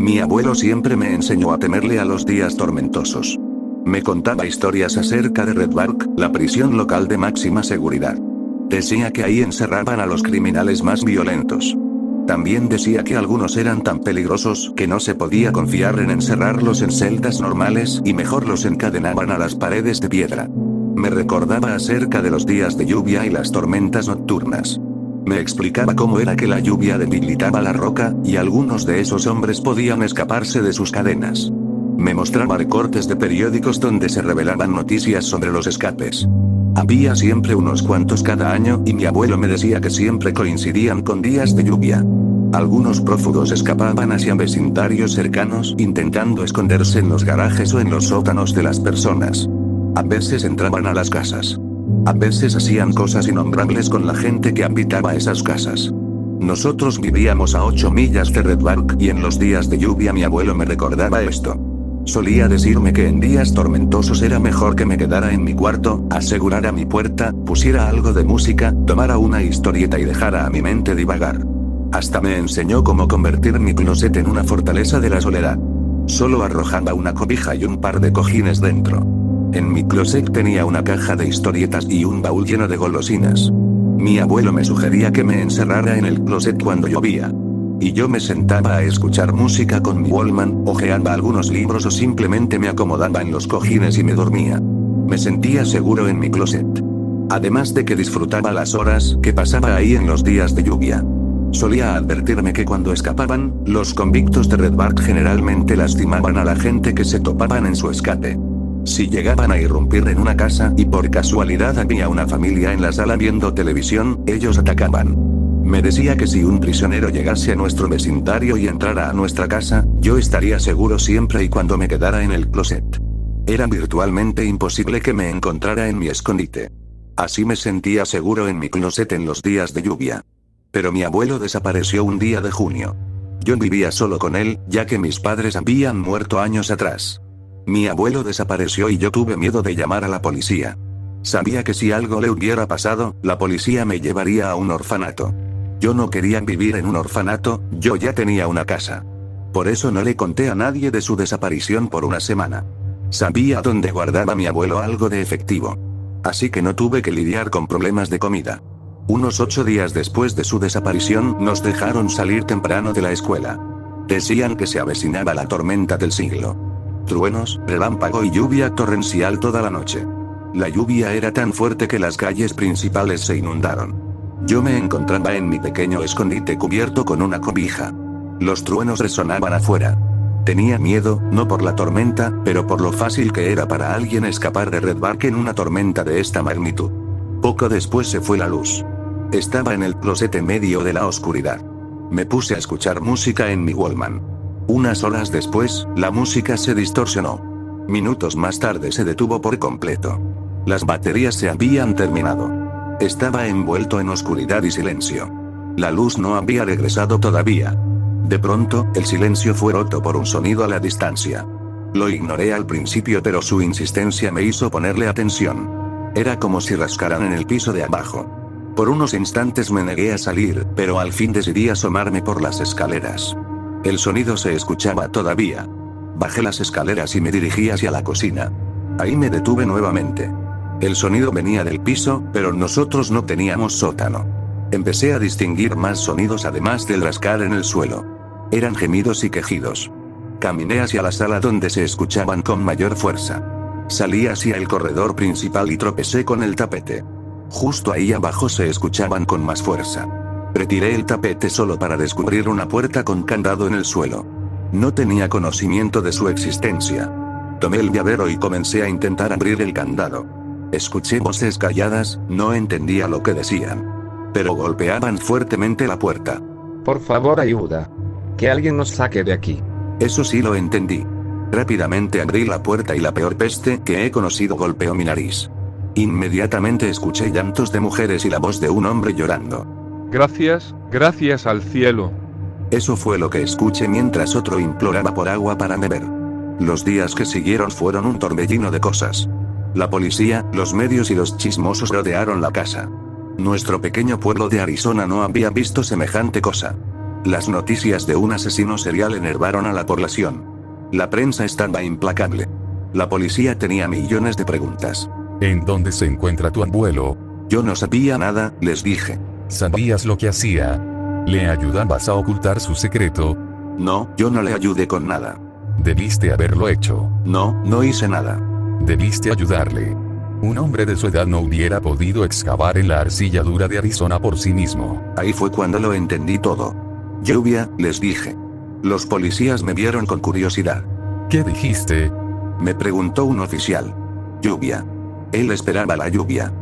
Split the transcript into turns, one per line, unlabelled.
Mi abuelo siempre me enseñó a temerle a los días tormentosos. Me contaba historias acerca de Red Bark, la prisión local de máxima seguridad. Decía que ahí encerraban a los criminales más violentos. También decía que algunos eran tan peligrosos que no se podía confiar en encerrarlos en celdas normales y mejor los encadenaban a las paredes de piedra. Me recordaba acerca de los días de lluvia y las tormentas nocturnas. Me explicaba cómo era que la lluvia debilitaba la roca, y algunos de esos hombres podían escaparse de sus cadenas. Me mostraba recortes de periódicos donde se revelaban noticias sobre los escapes. Había siempre unos cuantos cada año, y mi abuelo me decía que siempre coincidían con días de lluvia. Algunos prófugos escapaban hacia vecindarios cercanos, intentando esconderse en los garajes o en los sótanos de las personas. A veces entraban a las casas. A veces hacían cosas innombrables con la gente que habitaba esas casas. Nosotros vivíamos a 8 millas de Red Bark, y en los días de lluvia mi abuelo me recordaba esto. Solía decirme que en días tormentosos era mejor que me quedara en mi cuarto, asegurara mi puerta, pusiera algo de música, tomara una historieta y dejara a mi mente divagar. Hasta me enseñó cómo convertir mi closet en una fortaleza de la soledad. Solo arrojaba una cobija y un par de cojines dentro. En mi closet tenía una caja de historietas y un baúl lleno de golosinas. Mi abuelo me sugería que me encerrara en el closet cuando llovía. Y yo me sentaba a escuchar música con mi Walkman, hojeaba algunos libros o simplemente me acomodaba en los cojines y me dormía. Me sentía seguro en mi closet. Además de que disfrutaba las horas que pasaba ahí en los días de lluvia. Solía advertirme que cuando escapaban, los convictos de Red Bark generalmente lastimaban a la gente que se topaban en su escape. Si llegaban a irrumpir en una casa y por casualidad había una familia en la sala viendo televisión, ellos atacaban. Me decía que si un prisionero llegase a nuestro vecindario y entrara a nuestra casa, yo estaría seguro siempre y cuando me quedara en el closet. Era virtualmente imposible que me encontrara en mi escondite. Así me sentía seguro en mi closet en los días de lluvia. Pero mi abuelo desapareció un día de junio. Yo vivía solo con él, ya que mis padres habían muerto años atrás. Mi abuelo desapareció y yo tuve miedo de llamar a la policía. Sabía que si algo le hubiera pasado, la policía me llevaría a un orfanato. Yo no quería vivir en un orfanato, yo ya tenía una casa. Por eso no le conté a nadie de su desaparición por una semana. Sabía dónde guardaba mi abuelo algo de efectivo. Así que no tuve que lidiar con problemas de comida. Unos 8 días después de su desaparición, nos dejaron salir temprano de la escuela. Decían que se avecinaba la tormenta del siglo. Truenos, relámpago y lluvia torrencial toda la noche. La lluvia era tan fuerte que las calles principales se inundaron. Yo me encontraba en mi pequeño escondite cubierto con una cobija. Los truenos resonaban afuera. Tenía miedo, no por la tormenta, pero por lo fácil que era para alguien escapar de Red Bark en una tormenta de esta magnitud. Poco después se fue la luz. Estaba en el closet en medio de la oscuridad. Me puse a escuchar música en mi Walkman. Unas horas después, la música se distorsionó. Minutos más tarde se detuvo por completo. Las baterías se habían terminado. Estaba envuelto en oscuridad y silencio. La luz no había regresado todavía. De pronto, el silencio fue roto por un sonido a la distancia. Lo ignoré al principio, pero su insistencia me hizo ponerle atención. Era como si rascaran en el piso de abajo. Por unos instantes me negué a salir, pero al fin decidí asomarme por las escaleras. El sonido se escuchaba todavía. Bajé las escaleras y me dirigí hacia la cocina. Ahí me detuve nuevamente. El sonido venía del piso, pero nosotros no teníamos sótano. Empecé a distinguir más sonidos además del rascar en el suelo. Eran gemidos y quejidos. Caminé hacia la sala donde se escuchaban con mayor fuerza. Salí hacia el corredor principal y tropecé con el tapete. Justo ahí abajo se escuchaban con más fuerza. Retiré el tapete solo para descubrir una puerta con candado en el suelo. No tenía conocimiento de su existencia. Tomé el llavero y comencé a intentar abrir el candado. Escuché voces calladas, no entendía lo que decían. Pero golpeaban fuertemente la puerta.
Por favor, ayuda. Que alguien nos saque de aquí.
Eso sí lo entendí. Rápidamente abrí la puerta y la peor peste que he conocido golpeó mi nariz. Inmediatamente escuché llantos de mujeres y la voz de un hombre llorando.
Gracias, gracias al cielo.
Eso fue lo que escuché mientras otro imploraba por agua para beber. Los días que siguieron fueron un torbellino de cosas. La policía, los medios y los chismosos rodearon la casa. Nuestro pequeño pueblo de Arizona no había visto semejante cosa. Las noticias de un asesino serial enervaron a la población. La prensa estaba implacable. La policía tenía millones de preguntas.
¿En dónde se encuentra tu abuelo?
Yo no sabía nada, les dije.
¿Sabías lo que hacía? ¿Le ayudabas a ocultar su secreto?
No, yo no le ayudé con nada.
Debiste haberlo hecho.
No, no hice nada.
Debiste ayudarle. Un hombre de su edad no hubiera podido excavar en la arcilla dura de Arizona por sí mismo.
Ahí fue cuando lo entendí todo. Lluvia, les dije. Los policías me vieron con curiosidad.
¿Qué dijiste?
Me preguntó un oficial. Lluvia. Él esperaba la lluvia.